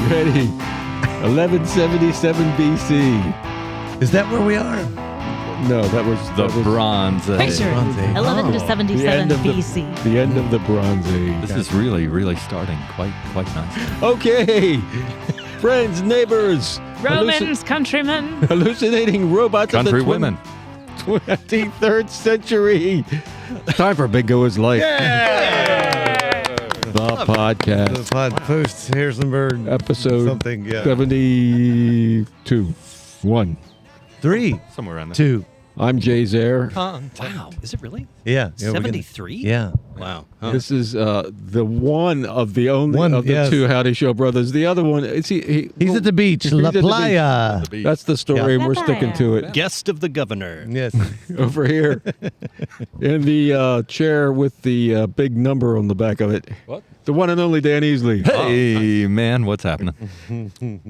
Ready. 1177 BC. Is that where we are? No, that was Bronze Age. Picture Bronze Age. 11 to the 77 end of BC. the end of the Bronze Age. This is really starting quite nice. Okay. Friends, neighbors. Romans, countrymen. Hallucinating robots Country of the women. 23rd century. Time for Bingo is Life. The podcast. The pod post Harrisonburg Episode something. Yeah. 72. 1. 3, Somewhere around there. 2. I'm Jay Zare. Wow. Is it really? Yeah. 73? Yeah. Wow. Huh. This is the one of the only One, of the yes. two Howdyshell brothers. The other one, he's He's at the beach, He's La at the Playa. That's the story, and we're sticking to it. Guest of the governor. Yes. Over here in the chair with the big number on the back of it. What? The one and only Dan Easley. Hey, man, what's happening?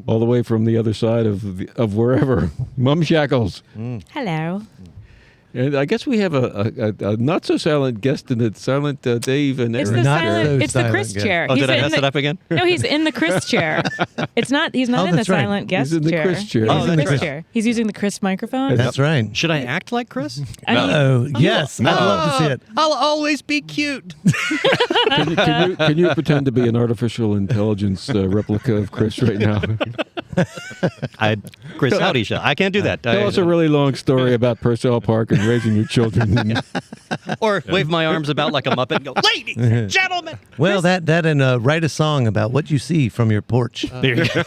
All the way from the other side of wherever. Mum Shackles. Hello. And I guess we have a not so silent guest in it, Silent Dave and It's Aaron. the Not silent. so It's the Chris silent, chair. Oh, He's did I in mess the- it up again? No, he's in the Chris chair. It's not. He's not Oh, in the that's right. silent guest He's in the chair. Chris chair. He's Oh, in the that's Chris right. chair. He's using the Chris microphone. That's right. Should I act like Chris? I mean, Oh, yes. No. I'd love to see it. I'll always be cute. Can you pretend to be an artificial intelligence replica of Chris right now? Chris Howdyshell. I can't do that. Tell us a really long story about Purcell Park and raising your children. Or wave my arms about like a Muppet and go, ladies and gentlemen. Well, that and write a song about what you see from your porch. There you go.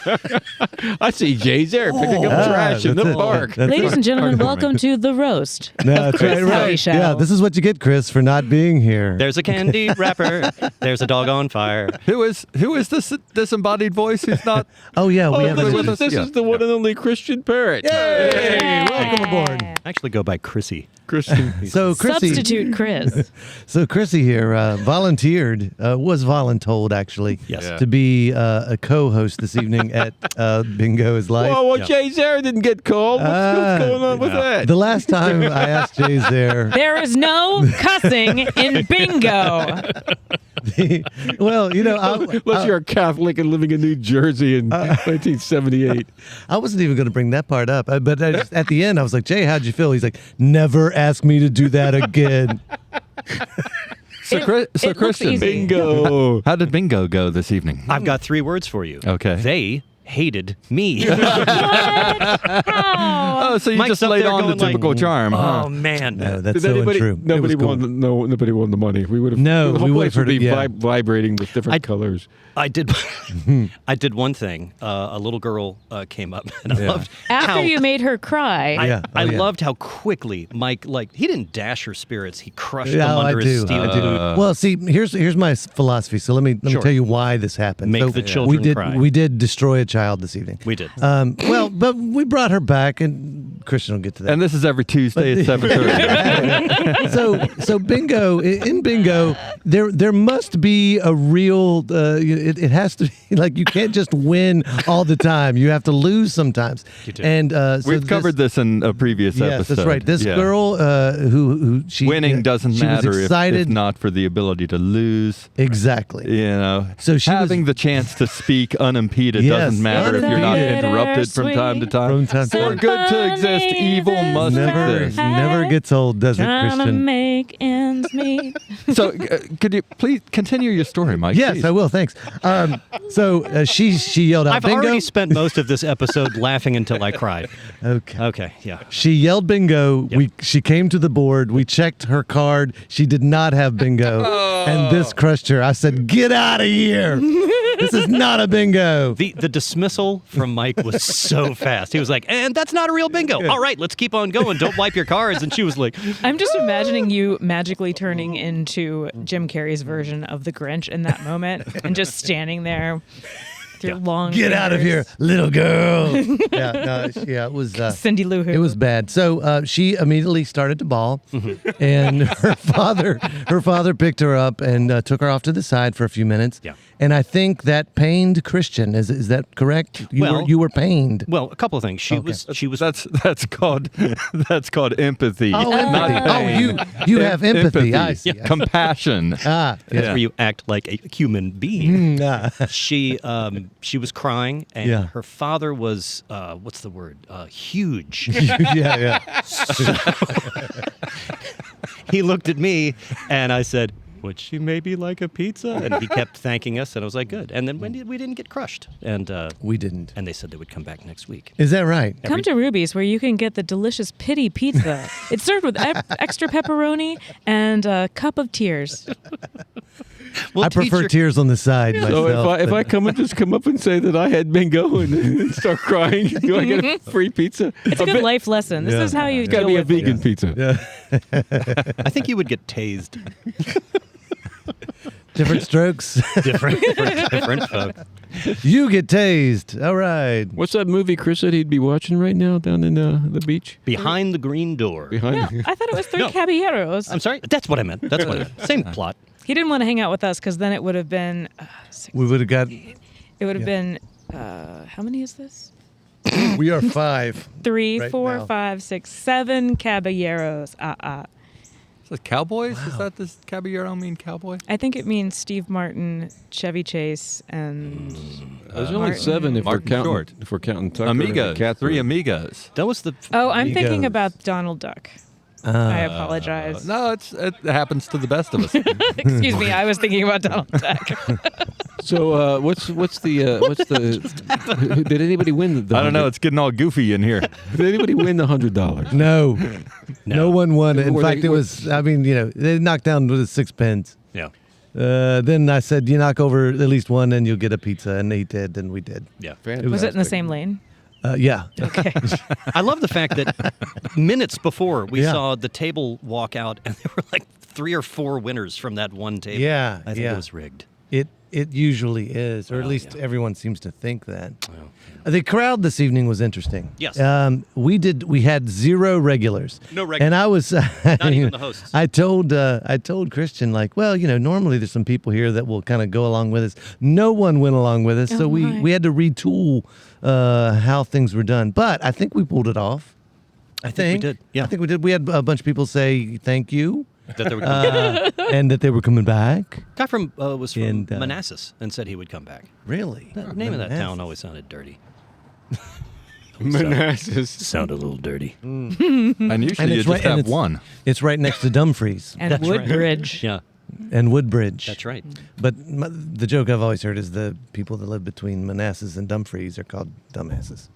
I see Jay there picking up trash in the that's it. park. That's ladies it. and gentlemen, welcome to the roast. No, that's Chris right. Howdyshell. Yeah, this is what you get, Chris, for not being here. There's a candy wrapper. There's a dog on fire. Who is this disembodied voice who's not? Oh, yeah. We have with a, us? This Yeah. is the one and only Christian Perritt. Hey, welcome aboard. I actually go by Chrissy. Christian. So, Chrissy, Substitute Chris. So Chrissy here volunteered, was voluntold actually, Yes. Yeah. to be a co-host this evening at Bingo is Life. Whoa, Yeah. Jay Zare didn't get called. What's going on with that? The last time I asked Jay's there, There is no cussing in bingo. well, you know, Unless you're a Catholic and living in New Jersey in 1978. I wasn't even going to bring that part up, but at the end I was like, Jay, how'd you feel? He's like, never ask me to do that again. So, It looks Christian, easy. Bingo. how did bingo go this evening? I've got 3 words for you. Okay. They hated me. Oh, so you Mike's just up laid there on the going like, typical charm, huh? Oh, man. No, that's Did so anybody, untrue. Nobody It was won. cool. Nobody won the money. We would have. No, the whole we would place have would be heard it, yeah. vibrating with different colors. I did I did one thing. A little girl came up, and I Yeah. loved After how you made her cry. Yeah. I Oh, yeah. loved how quickly Mike, like, he didn't dash her spirits. He crushed them Yeah, under I his do. steel I do. boot. Well, see, here's my philosophy. So let me Sure. tell you why this happened. Make so the children cry. We did destroy a child this evening. We did. Well, but we brought her back, and Christian will get to that. And this is every Tuesday at 7:30. So bingo, in bingo, there must be a real. It has to be like you can't just win all the time. You have to lose sometimes. You do. And so We've covered this in a previous Yes, episode. that's right. This Yeah. girl who she Winning doesn't she matter was if excited. not for the ability to lose. Exactly. You know, So she having was- the chance to speak unimpeded Yes, doesn't matter if you're not unimpeded. interrupted from time to time. From time to For time. good to exist, evil must exist. Never gets old, does it, Trying to Christian? make ends meet. So, could you please continue your story, Mike? Yes, Jeez. I will. Thanks. So she yelled out, I've "Bingo!" already spent most of this episode laughing until I cried. Okay. Okay, yeah. She yelled bingo. Yep. She came to the board. We checked her card. She did not have bingo. And this crushed her. I said, "Get out of here. This is not a bingo." The dismissal from Mike was so fast. He was like, and that's not a real bingo. All right, let's keep on going. Don't wipe your cards. And she was like, I'm just imagining you magically turning into Jim Carrey's version of the Grinch in that moment and just standing there with your long Get out of here, fingers. little girl. It was Cindy Lou Who. it was bad. So she immediately started to bawl, and her father picked her up and took her off to the side for a few minutes. Yeah. And I think that pained Christian. Is that correct? You were pained. Well, a couple of things. She was. That's called empathy. Oh, not empathy. pain. You have empathy. I see. Yeah. Compassion. That's where you act like a human being. Mm, She was crying, and Yeah. her father was what's the word? Huge. yeah. He looked at me, and I said, "Would she maybe like a pizza?" And he kept thanking us, and I was like, "Good." And then we didn't get crushed, and We didn't. and they said they would come back next week. Is that right? Come to Ruby's where you can get the delicious pity pizza. It's served with extra pepperoni and a cup of tears. We'll I prefer tears on the side So myself. if I come up and say that I had bingo and start crying, do I get a free pizza? It's a good life lesson. This is how you It's got to deal be a with vegan pizza. I think you would get tased. Different strokes. Different folk. You get tased. All right. What's that movie Chris said he'd be watching right now down in the beach? Behind the green door. Behind No, I thought it was Three No. Caballeros. I'm sorry. That's what I meant. That's what I meant. Same plot. He didn't want to hang out with us because then it would have been We would have got. it would have been how many is this? We are 5. 3, Right 4, now. 5, 6, 7 caballeros. Is it cowboys? Is that this caballero mean cowboy? I think it means Steve Martin, Chevy Chase, and There's only Martin. 7 if Martin we're counting. Short. If we're counting Tucker and the Amigos. cat 3 food. amigos. That was the. I'm thinking Amigos. about Donald Duck. I apologize. No, it happens to the best of us. Excuse me, I was thinking about Donald Duck. So what's the did anybody win the I don't know. It's getting all goofy in here. did anybody win the $100? No. No one won. In Were fact, they- it was. I mean, they knocked down with 6 pence. Yeah. Then I said, you knock over at least one, and you'll get a pizza, and he did, and we did. Yeah. Was it in the same lane? Yeah. Okay. I love the fact that minutes before we Yeah. saw the table walk out, and there were like 3 or 4 winners from that one table. Yeah, I think yeah. it was rigged. It usually is, or at Well, least yeah. everyone seems to think that. Well, The crowd this evening was interesting. Yes. We had 0 regulars. No regulars. And I was Not even the hosts. I told Christian, like, well, normally there's some people here that will kind of go along with us. No one went along with us, so Oh, we my. had to retool how things were done. But I think we pulled it off. I think we did. Yeah. I think we did. We had a bunch of people say thank you. That they were coming And that they were coming back. guy was from And, Manassas and said he would come back. Really? The name of that town always sounded dirty. Manassas. Sounded a little dirty. And And usually you it's just right- and have it's- one. It's right next to Dumfries And That's right. Woodbridge. Yeah, and Woodbridge. that's right. But the joke I've always heard is the people that live between Manassas and Dumfries are called dumbasses.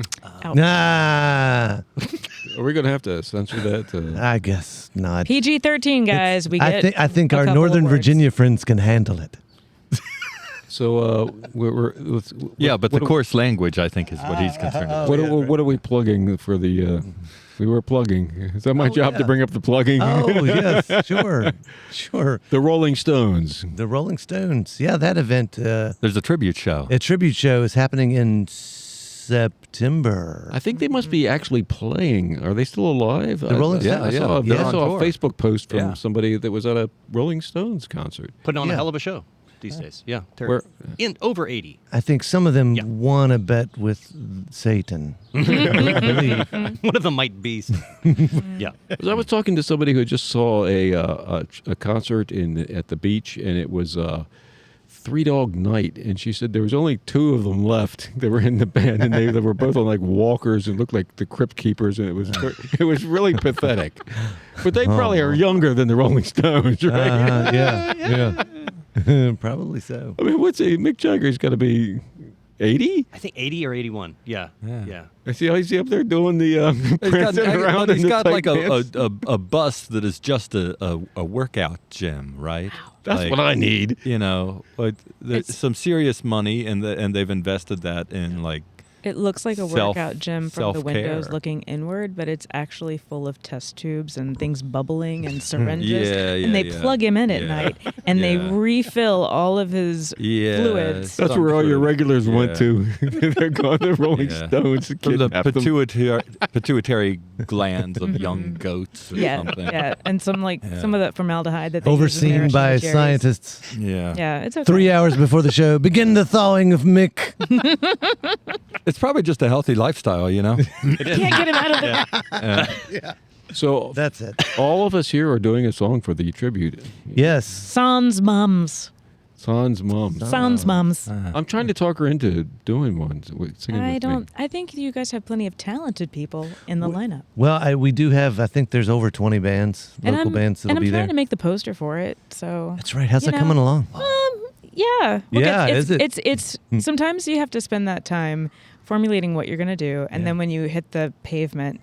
Ouch. Nah, Are we going to have to censor that? I guess not. PG-13, guys. We get. I think a our couple Northern awards. Virginia friends can handle it. So Yeah, but what the do- coarse language, I think, is what he's concerned about. What are we plugging for the? We were plugging. Is that my job to yeah. bring up the plugging? Oh yes, sure. The Rolling Stones. The Rolling Stones. Yeah, that event. There's a tribute show. A tribute show is happening in September. I think they must be actually playing. Are they still alive? The Rolling I Stones? saw, Yeah, I they're saw on a tour. Facebook post from Yeah. somebody that was at a Rolling Stones concert. Putting on Yeah. a hell of a show these days. Yeah. They're Where- in over 80. I think some of them Yeah. want to bet with Satan. I believe. One of them might be. Yeah. 'Cause I was talking to somebody who just saw a concert at the beach, and it was Three Dog Night, and she said there was only 2 of them left. They were in the band, and they were both on like walkers and looked like the Crypt Keepers, and it was really pathetic. But they probably are younger than the Rolling Stones, right? Yeah. Probably so. I mean, Mick Jagger's got to be 80? I think 80 or 81. Yeah. Yeah. I see how he's up there doing the He's got, prancing around. he's in the got tight like pants. a bus that is just a workout gym, right? That's Like, what I need. But there's It's- some serious money, and they've invested that in like It looks like a workout gym from the self-care. windows looking inward, but it's actually full of test tubes and things bubbling and syringes. Yeah, and they yeah. plug him in at Yeah. night, and they Yeah. refill all of his Yeah. fluids. That's Some where all your sort of- regulars went yeah. to. They're going to Rolling Yeah. Stones to From the kidnap them. pituitary glands of young goats or Yeah, something. yeah, and some Yeah. some of that formaldehyde that they use in their Overseen by cherries. scientists. Yeah. Yeah, it's okay. 3 hours before the show, begin the thawing of Mick. It's probably just a healthy lifestyle, you know? Can't get him out of there. So That's it. all of us here are doing a song for the tribute. Yes. Sans mums. Sans mom. Sans mums. I'm trying to talk her into doing one. Singing I with don't. Me. I think you guys have plenty of talented people in the lineup. Well, we do have, I think there's over 20 bands, local bands that'll and I'm be trying there. to make the poster for it. So That's right. How's you that coming know, along? Yeah. Look, Yeah, it's, is it? It's sometimes you have to spend that time formulating what you're gonna do, and then when you hit the pavement,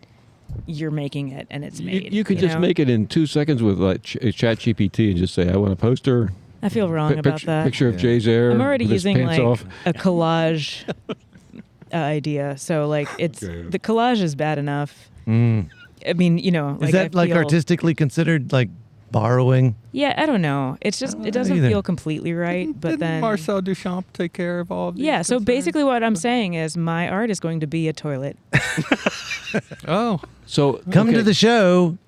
you're making it, and it's made. You could just know? make it in 2 seconds with like Chat GPT and just say, "I want a poster." I feel wrong about that. Picture of Jay's hair. I'm already with his using pants like off. a collage idea, so like it's Okay. the collage is bad enough. Mm. I mean, you know, Is that I like feel- artistically considered like borrowing? Yeah, I don't know. It's just it doesn't either. feel completely right. But Didn't then Marcel Duchamp take care of all of these yeah. So concerns? basically, what I'm saying is my art is going to be a toilet. Oh. So Come okay, to the show.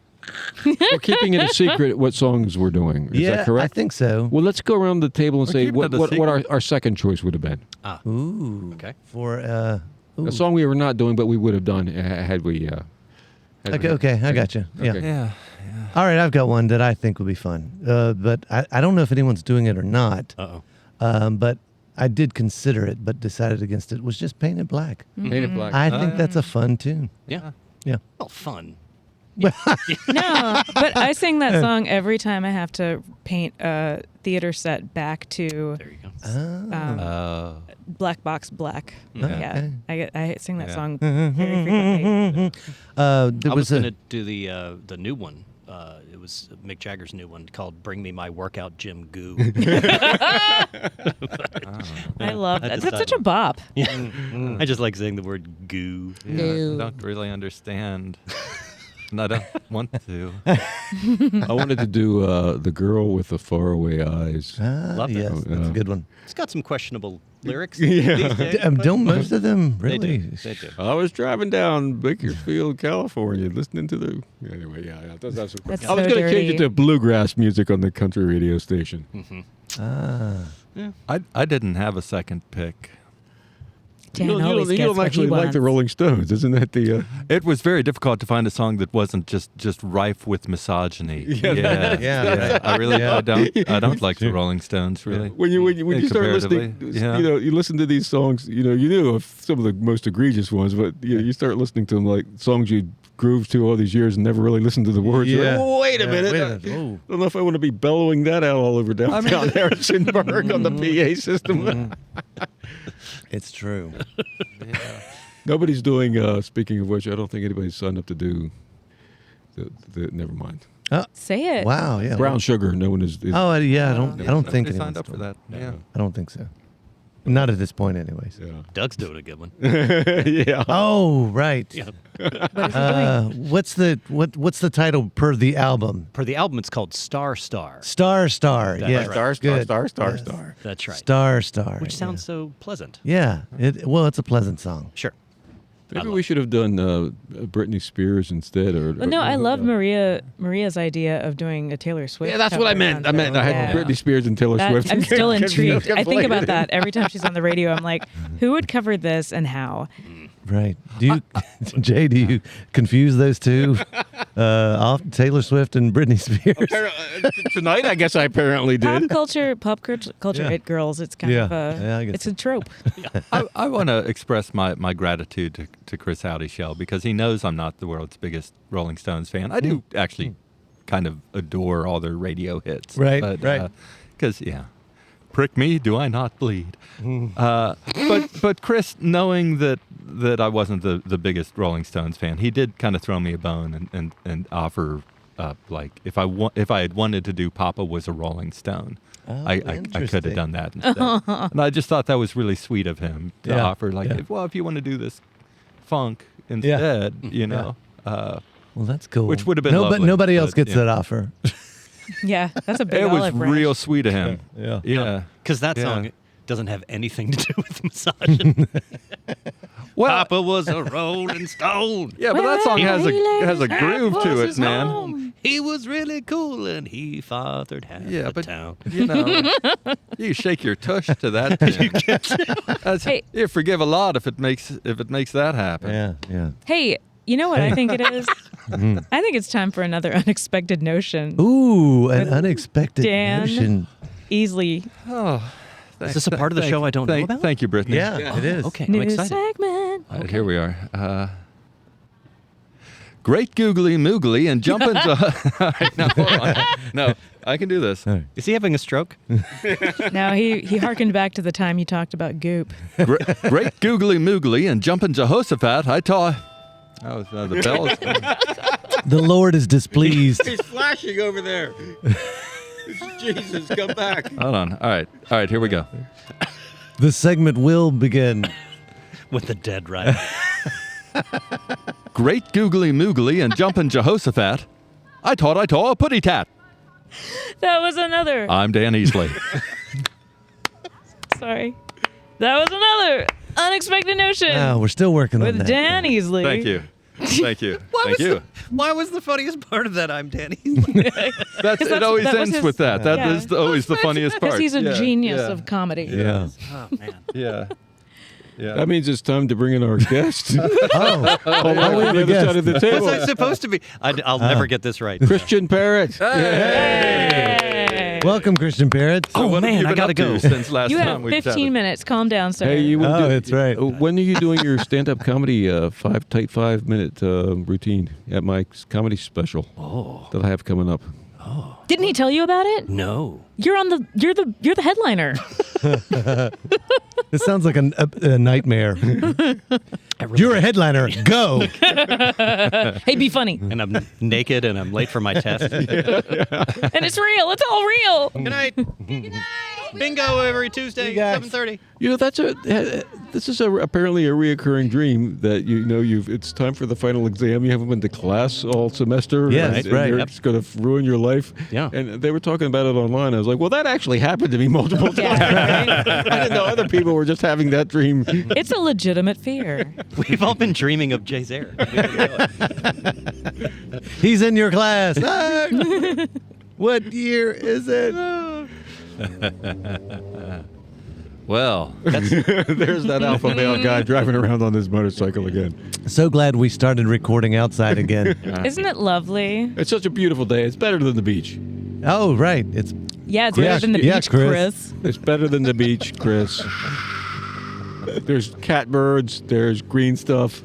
We're keeping it a secret what songs we're doing. Is yeah, that correct? I think so. Well, let's go around the table and We're say keeping what, it a what our, secret. our second choice would have been. Ooh. Okay. For ooh. A song we were not doing, but we would have done had we. Okay, I got you. Yeah. Okay. Yeah. All right, I've got one that I think will be fun. But I don't know if anyone's doing it or not. But I did consider it, but decided against it. Was just Painted Black. Paint It Black. I think that's a fun tune. Yeah. Yeah. Well, fun. No, but I sing that song every time I have to paint a theater set back to There you go. Black Box Black. Okay. Yeah, I sing that Yeah. song very frequently. There I was was going a to do the new one. It was Mick Jagger's new one called "Bring Me My Workout Gym Goo." I love I that. That's such decided- a bop. I just like saying the word "goo." Yeah, I don't really understand. And I don't want to. I wanted to do the girl with the faraway eyes. Love that. yes, that's a good one. It's got some questionable lyrics. Yeah. these days, but- Don't most of them They really? do. They do. I was driving down Bakersfield, California, listening to the. Anyway, yeah. That's That's I was so going to change dirty. it to bluegrass music on the country radio station. Ah. I didn't have a second pick. Dan you always don't gets what he actually like the wants. Rolling Stones, isn't that the? It was very difficult to find a song that wasn't just rife with misogyny. Yeah, Yeah, I really I don't like the Rolling Stones really. When you start listening, Comparatively, yeah. you listen to these songs. You knew of some of the most egregious ones, but you start listening to them like songs you grooved to all these years and never really listened to the words. You're like, Yeah. "Oh, wait a minute. I don't know if I want to be bellowing that out all over downtown Harrisonburg on the PA system. It's true. Nobody's doing. Speaking of which, I don't think anybody's signed up to do. The never mind. Say it. Wow. Yeah. Brown sugar. No one is. Oh yeah. I don't think they signed anyone's up for doing that. Yeah. I don't think so. Not at this point, anyways. Yeah. Doug's doing a good one. Yeah. Oh right. Yeah. What is he doing? What's the title per the album? For the album, it's called Star Star. Star. That's Yeah. right. Good. Star. Yes. That's right. Star. Which sounds so pleasant. Yeah. It's a pleasant song. Sure. Maybe we should have done Britney Spears instead. Well, no, I love Maria's idea of doing a Taylor Swift. Yeah, that's what I cover meant. I on meant I had Yeah. Britney Spears and Taylor That- Swift. I'm still intrigued. I think about Conflated. that every time she's on the radio. I'm like, who would cover this and how? Right. Do you, Jay? Do you confuse those two? Off Taylor Swift and Britney Spears. Tonight, I guess I apparently did. Pop culture, Yeah. it girls. It's kind of Yeah, I guess it's a trope. I want to express my gratitude to Chris Howdyshell because he knows I'm not the world's biggest Rolling Stones fan. I do actually kind of adore all their radio hits. Right, But, right. Because, prick me, do I not bleed? But Chris, knowing that I wasn't the biggest Rolling Stones fan, he did kind of throw me a bone and offer like if I had wanted to do Papa Was a Rolling Stone, I could have interesting. done that instead. And I just thought that was really sweet of him to offer, like, if you want to do this funk instead, you know. Well, that's cool. Which would have been lovely, But nobody else but, gets yeah. that offer. Yeah, that's a big It was olive branch. real sweet of him. Yeah. Because that Yeah. song doesn't have anything to do with misogyny. Well, Papa was a rolling stone. yeah, but that song has a groove to it, man. Home. He was really cool and he fathered half Yeah, the but town. you know, you shake your tush to that. That's, Hey. you forgive a lot if it makes that happen. Yeah. Hey, you know what I think it is? I think it's time for another unexpected notion. Ooh, an unexpected Dan. notion. Easily. Oh, Is this a part of the show I don't know about? Thank you, Brittany. Yeah, it is. Okay, I'm New excited. segment. All right, here we are. Great googly moogly and jump into. All right, no, hold on. No, I can do this. Is he having a stroke? Now he harkened back to the time you talked about goop. Great googly moogly and jump in Jehoshaphat. I taught. That was the bells. The Lord is displeased. He's flashing over there. Jesus, come back. Hold on. All right, here we go. The segment will begin. With the dead rider. Great googly moogly and jump in Jehoshaphat. I taught a putty tat. That was another. I'm Dan Easley. Sorry. That was another unexpected notion Wow, we're still working on with that. Dan Easley. Thank you. Thank you. Thank you. Why was the funniest part of that I'm Danny? It always that was ends his- with that. That yeah. is always the funniest part. Because he's a Yeah, genius yeah, of comedy. Yeah. Oh, man. Yeah. Yeah. That means it's time to bring in our guest. Oh, All the way we on have the a other guest. side of the Was table. I supposed to be? I'll never get this right. Christian Perritt. Hey. welcome, Christian Perritt. Oh, What have man, you I been gotta up to go. since last You time have we 15 chatted? minutes. Calm down, sir. Hey, you Oh, that's right. When are you doing your stand-up comedy 5-minute routine at my comedy special that I have coming up? Didn't he tell you about it? No. You're the headliner. This sounds like a nightmare. You're a headliner. Go. Hey, be funny. And I'm naked and I'm late for my test. And it's real. It's all real. Good night. Bingo every Tuesday, You guys. 7:30. You know, this is apparently a reoccurring dream that it's time for the final exam. You haven't been to class all semester. Yes, and right. You're Yep. just going to ruin your life. Yeah. And they were talking about it online. I was like, well, that actually happened to me multiple times. Yeah, right? I didn't know other people were just having that dream. It's a legitimate fear. We've all been dreaming of Jay Zare. He's in your class. Ah, what year is it? Well, There's that alpha male guy driving around on his motorcycle again. So glad we started recording outside again. Isn't it lovely? It's such a beautiful day. It's better than the beach. Oh, right. It's Yeah, it's Yeah, better than the yeah, beach, Chris. Chris. It's better than the beach, Chris. There's catbirds. There's green stuff.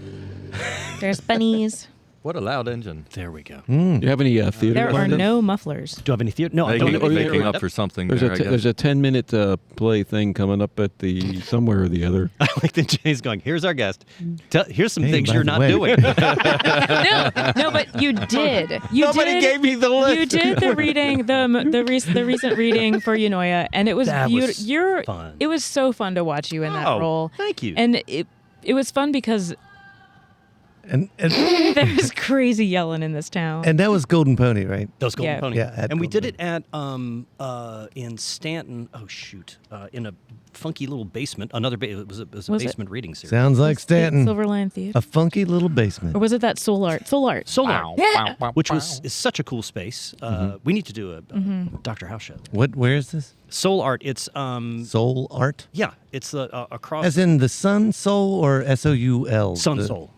There's bunnies. what a loud engine. There we go. Do you have any theater? There are lined up? no mufflers. Do I have any theater? No, I They don't. keep have any making theater. up for something. There's there, I guess. there's a 10-minute play thing coming up at the somewhere or the other. I like that Jay's going, here's our guest. Here's some Hey, things by you're the not way. doing. No, but you did. Nobody gave me the list. You did the reading, the recent reading for Eunoia, and it was That beautiful. was You're fun. It was so fun to watch you in that Oh, role. thank you. And it was fun because and there's crazy yelling in this town. and that was Golden Pony, right? Those Golden Yeah. Pony. Yeah, at and we did Golden it at in Stanton. Oh shoot, in a funky little basement. It was a Was it? basement reading series. Sounds like Stanton. Silverline Theater. A funky little basement. Or was it that Soul Art? Soul Art. Solar, Yeah. which is such a cool space. We need to do a Dr. House show. Where is this? Soul Art. It's Soul art? yeah, it's across As in the sun soul or SOUL? Sun The- Soul.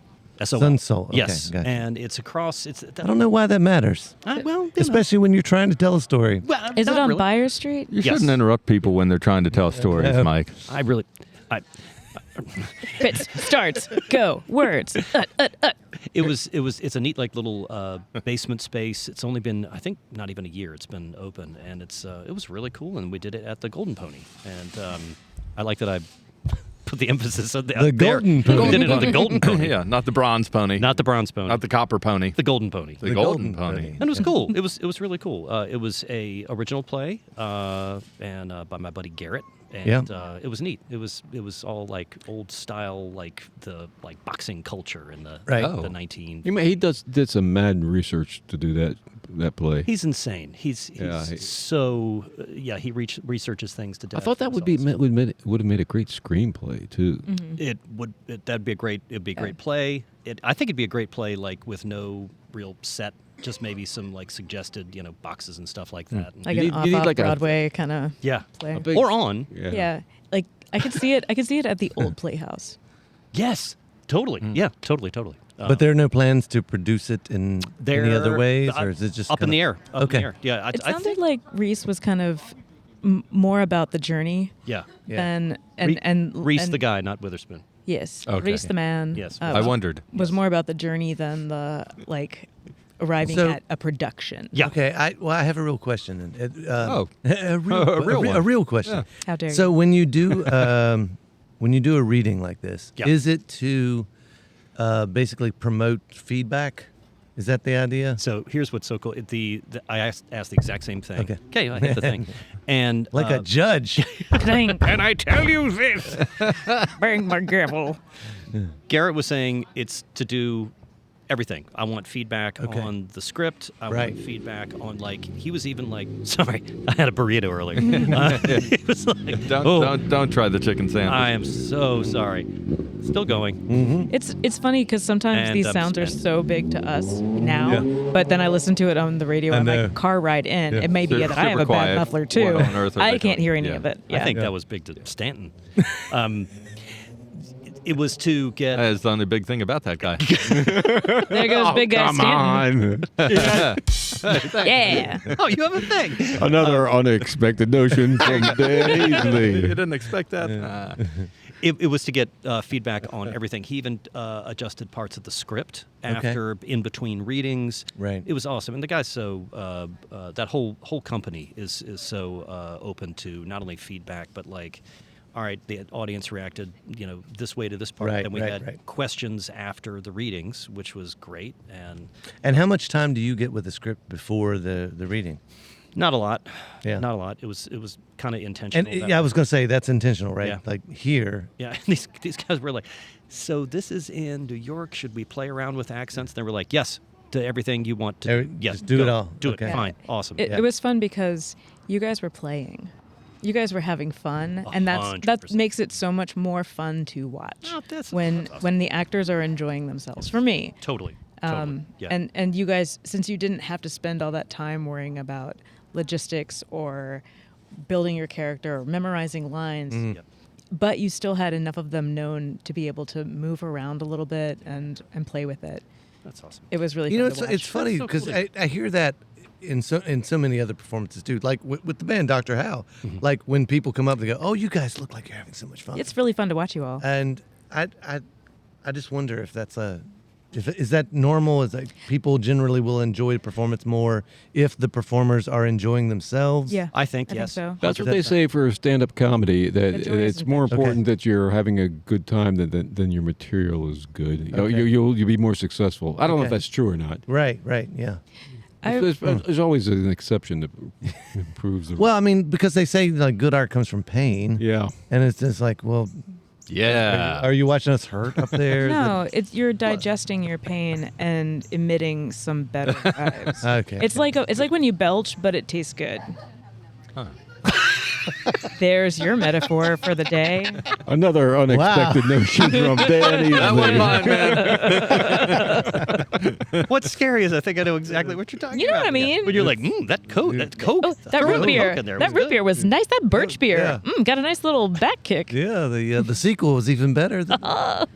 SOL. Sun Soul. Okay, Yes, gotcha. and it's across. It's I don't know why that matters. well, you know. Especially when you're trying to tell a story. Well, Is it not on really. Byers Street? You Yes. shouldn't interrupt people when they're trying to tell stories, Mike. I Bits, starts, go, words. It's a neat like little basement space. It's only been I think not even a year. It's been open, and it was really cool. And we did it at the Golden Pony, and I like that I put the emphasis on The there. golden pony. Did it on the golden pony. Yeah, not the bronze pony. Not the bronze pony. Not the copper pony. the golden pony. The golden pony. And it was cool. It was really cool. It was a original play, and by my buddy Garrett. And it was neat. It was all like old style, like the boxing culture in the Right. the 19. He did some mad research to do that play. He's insane. He's Yeah, so he researches things to death. I thought that would have made a great screenplay too. That'd be a great play. I think it'd be a great play like with no real set, just maybe some like suggested boxes and stuff like that. Like You an need- you need off like a- Broadway kind of Yeah, play. big- or on. Yeah, like I could see it. I could see it at the old Playhouse. Yes, totally. Yeah, totally. But there are no plans to produce it in any other ways, or is it just up in kinda- the air? Up in Okay. the air. Yeah, It I sounded think, like Reese was kind of more about the journey yeah. than Re- and Reese and, the guy, not Witherspoon. Yes, Okay. Reese the man. Yes. I wondered. was more about the journey than the arriving So- at a production. Yeah. Okay, I have a real question. Oh. a real, A real one. a real question. Yeah. How dare So you? when you do a reading like this, Yeah. is it to basically promote feedback? Is that the idea? So here's what's so cool. I asked the exact same thing. Okay. I hit the thing, and Like a judge. Clang. and I tell you this, Bang my gavel. Garrett was saying it's to do everything. I want feedback Okay. on the script. I Right. want feedback on he was even like, sorry, I had a burrito earlier. He was like, Don't try the chicken sandwich. I am so sorry. Still going. It's funny because sometimes And, these sounds are and- so big to us now, but then I listen to it on the radio I on my know. car ride in. Yeah. It may be Super- that I have super a bad quiet. muffler too. What on earth are I they can't hear talking? any Yeah. of it. I Yeah. think that was big to Stanton. It was to get. That is the only big thing about that guy. There goes big guy Come Stanton. on. Yeah. Oh, you have a thing. Another unexpected notion from Dan you Easley. didn't expect that? It was to get feedback on everything. He even adjusted parts of the script after in between readings. Right. It was awesome, and the guy's so that whole company is so open to not only feedback but like, all right, the audience reacted this way to this part. Right, Then we right, had right. questions after the readings, which was great, and And how much time do you get with the script before the reading? not a lot. Yeah. Not a lot. It was kind of intentional. And that- yeah, I was going to say that's intentional, right? Yeah. Like here. Yeah, these guys were like, so this is in New York. Should we play around with accents? They were like, yes, to everything you want to. Yes, just do go. it all. Do Okay. it. Fine. Awesome. It was fun because you guys were playing. You guys were having fun, and that 100%. makes it so much more fun to watch Oh, that's when awesome. the actors are enjoying themselves. For me, Totally. Yeah. and you guys, since you didn't have to spend all that time worrying about logistics or building your character or memorizing lines, Yep. but you still had enough of them known to be able to move around a little bit and play with it. That's awesome. It was really You know, fun to watch. it's funny so because cool. I hear that in so many other performances too. Like with the band Dr. Howe, like when people come up, they go, "Oh, you guys look like you're having so much fun." It's really fun to watch you all. And I just wonder if that's is that normal? Is that people generally will enjoy the performance more if the performers are enjoying themselves? Yeah, I think yes. so. That's what they say for stand-up comedy. That The joy is it's more intention. important that you're having a good time than your material is good. Okay. You'll be more successful. I don't know if Okay. that's true or not. Right. Yeah. There's always an exception that improves the. Well, I mean, because they say like good art comes from pain. yeah. And it's just like, well, Yeah. are you watching us hurt up there? No, you're digesting your pain and emitting some better vibes. Okay. It's like when you belch, but it tastes good. There's your metaphor for the day. Another unexpected notion from Dan Easley. That wasn't mine, man. What's scary is I think I know exactly what you're talking about. You know what I mean? When you're like, that Coke. Oh, that throw a root little beer. Coke in there. That was root good. beer was nice. That birch beer. Yeah. Got a nice little back kick. Yeah, the sequel was even better. Well,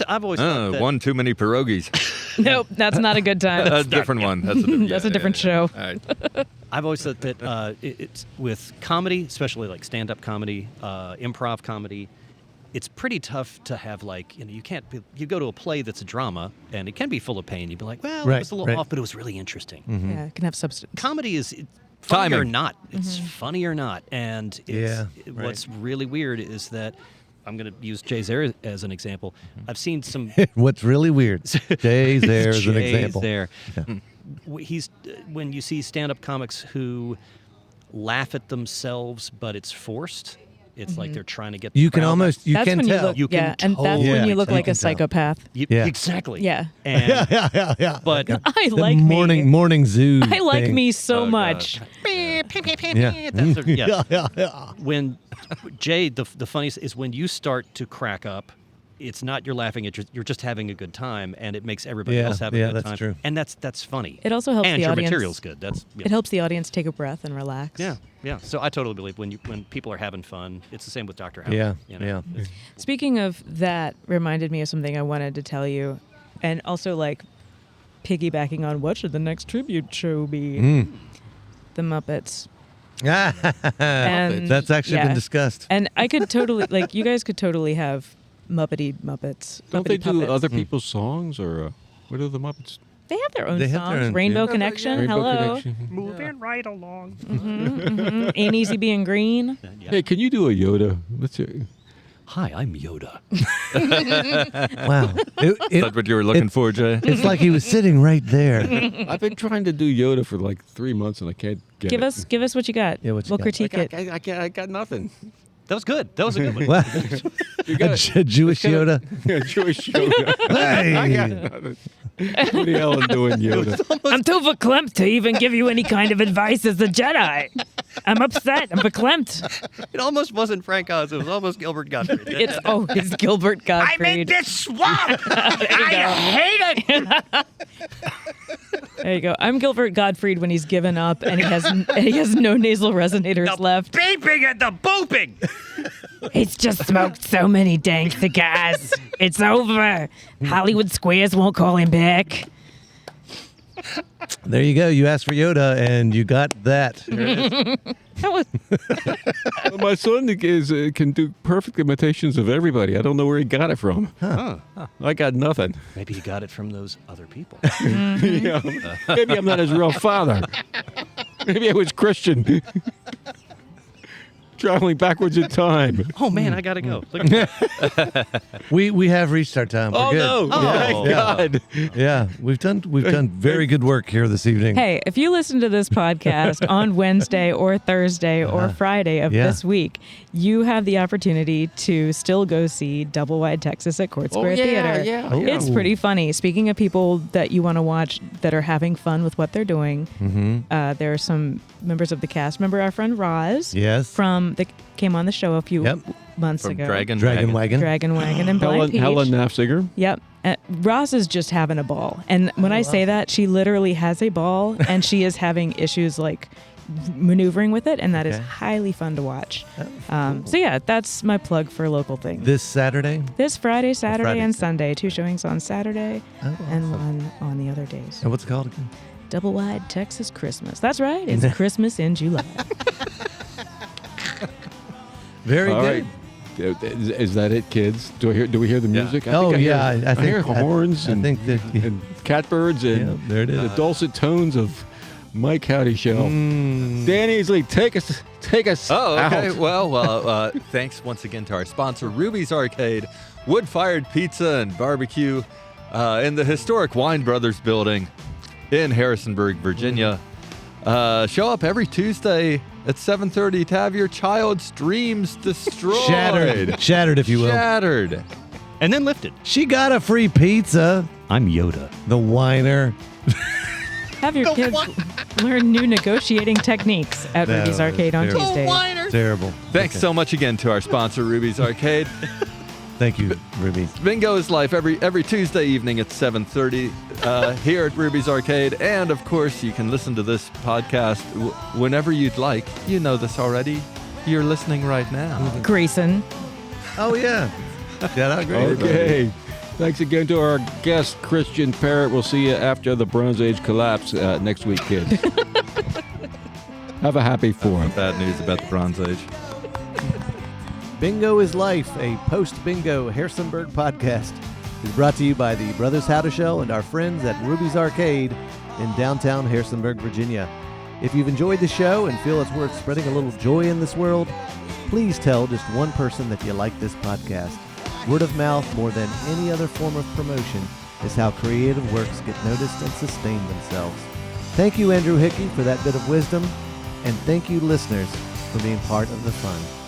I've always thought that. One too many pierogies. Nope, that's not a good time. That's a different one. That's a different show. All right. I've always thought that it's with comedy, especially like stand-up comedy, improv comedy. It's pretty tough to have you can't. You go to a play that's a drama, and it can be full of pain. You'd be like, well, it Right, was a little right. off, but it was really interesting. Yeah, it can have substance. Comedy is funny or Timing. not. It's funny or not, and Yeah, what's really weird is that I'm going to use Jay's Air as an example. I've seen some. What's really weird, Jay's there as an Jay's example. there. Yeah. When you see stand-up comics who laugh at themselves, but it's forced. It's like they're trying to get. You can crowd- almost, you that's can when tell. you look, You can yeah, and that's when totally you look tell. like You a can tell. psychopath. Yeah. Exactly. Yeah. And, yeah. But I The like morning me. morning zoo. I like thing. me so Oh, God. much. Yeah. That's yeah. Yeah. When Jay, the funniest is when you start to crack up. It's not you're laughing at you're just having a good time, and it makes everybody Yeah, else have a yeah, good that's time. true. And that's funny. It also helps and the your audience. material's good. That's yeah. It helps the audience take a breath and relax. Yeah. So I totally believe when people are having fun, it's the same with Dr. Howe. Yeah, You know? yeah. It's- Speaking of that, reminded me of something I wanted to tell you, and also like piggybacking on what should the next tribute show be? The Muppets. And That's actually yeah. been discussed. And I could totally like you guys could totally have Muppets. Don't Muppety they do puppets. other people's songs, or what are the Muppets? They have their own They have songs. their own- Rainbow yeah. Connection. Rainbow Hello. Connection. Moving right along. Ain't Easy Being Green. yeah. Hey, can you do a Yoda? Let's hear. Hi, I'm Yoda. Wow. Is that what you were looking for, Jay? It's like he was sitting right there. I've been trying to do Yoda for like 3 months and I can't get Give it. us what you got. Yeah, what you we'll got? critique it. I got nothing. That was good. That was a good one. Wow. You got A Jewish Yoda. Yeah, Jewish Yoda. I got Hey. nothing. Woody Allen doing Yoda. I'm too verklempt to even give you any kind of advice as a Jedi. I'm upset. I'm verklempt. It almost wasn't Frank Oz. It was almost Gilbert Gottfried. It's always Gilbert Gottfried. this swamp. I hate it. There you go. I'm Gilbert Gottfried when he's given up and he has no nasal resonators left. Beeping and the booping. He's just smoked so many dank cigars. It's over. Hollywood Squares won't call him back. There you go. You asked for Yoda, and you got that. That was Well, my son can do perfect imitations of everybody. I don't know where he got it from. Huh. I got nothing. Maybe you got it from those other people. Yeah. Maybe I'm not his real father. Maybe I was Christian. Traveling backwards in time. Oh man, I gotta go. Look at We have reached our time. We're Oh good. no! Oh. Thank God. Yeah, we've done very good work here this evening. Hey, if you listen to this podcast on Wednesday or Thursday or Friday of Yeah. this week, you have the opportunity to still go see Doublewide Texas at Court Square Theater. yeah. It's pretty funny. Speaking of people that you want to watch that are having fun with what they're doing, there are some members of the cast. Remember our friend Roz? Yes. That came on the show a few Yep. months From ago. Dragon Wagon. Dragon Wagon and Blind Peach. Helen Nafziger. Yep. Roz is just having a ball. And when I say that, she literally has a ball and she is having issues like maneuvering with it. And that is Okay. highly fun to watch. So, yeah, that's my plug for local things. This Saturday. This Friday, Saturday, Friday. and Sunday. 2 showings on Saturday Oh, and awesome. one on the other days. And what's it called again? Doublewide Texas Christmas. That's right. It's Christmas in July. Very All good. right. Is that it, kids? Do we hear the Yeah. music? Oh, I yeah, hear, I think- hear horns I and, think that- yeah. and catbirds and Yeah, there it is. the dulcet tones of Mike Howdyshell. Dan Easley, take us Oh, okay. out. Well, thanks once again to our sponsor, Ruby's Arcade, wood-fired pizza and barbecue in the historic Wine Brothers building in Harrisonburg, Virginia. Show up every Tuesday at 7:30 to have your child's dreams destroyed. Shattered, if you will. Shattered. and then lifted. She got a free pizza. I'm Yoda. The whiner. Have your kids learn new negotiating techniques at No, Ruby's Arcade on terrible. Tuesdays. Terrible. Thanks so much again to our sponsor, Ruby's Arcade. Thank you, Ruby. Bingo is live every Tuesday evening at 7:30 here at Ruby's Arcade. And, of course, you can listen to this podcast whenever you'd like. You know this already. You're listening right now. Grayson. Oh, yeah. Shout out, great. Okay. Thanks again to our guest, Christian Perritt. We'll see you after the Bronze Age collapse next week, kids. Have a happy 4th. Bad news about the Bronze Age. Bingo is Life, a post-bingo Harrisonburg podcast, is brought to you by the Brothers Howdyshell and our friends at Ruby's Arcade in downtown Harrisonburg, Virginia. If you've enjoyed the show and feel it's worth spreading a little joy in this world, please tell just one person that you like this podcast. Word of mouth, more than any other form of promotion, is how creative works get noticed and sustain themselves. Thank you, Andrew Hickey, for that bit of wisdom, and thank you, listeners, for being part of the fun.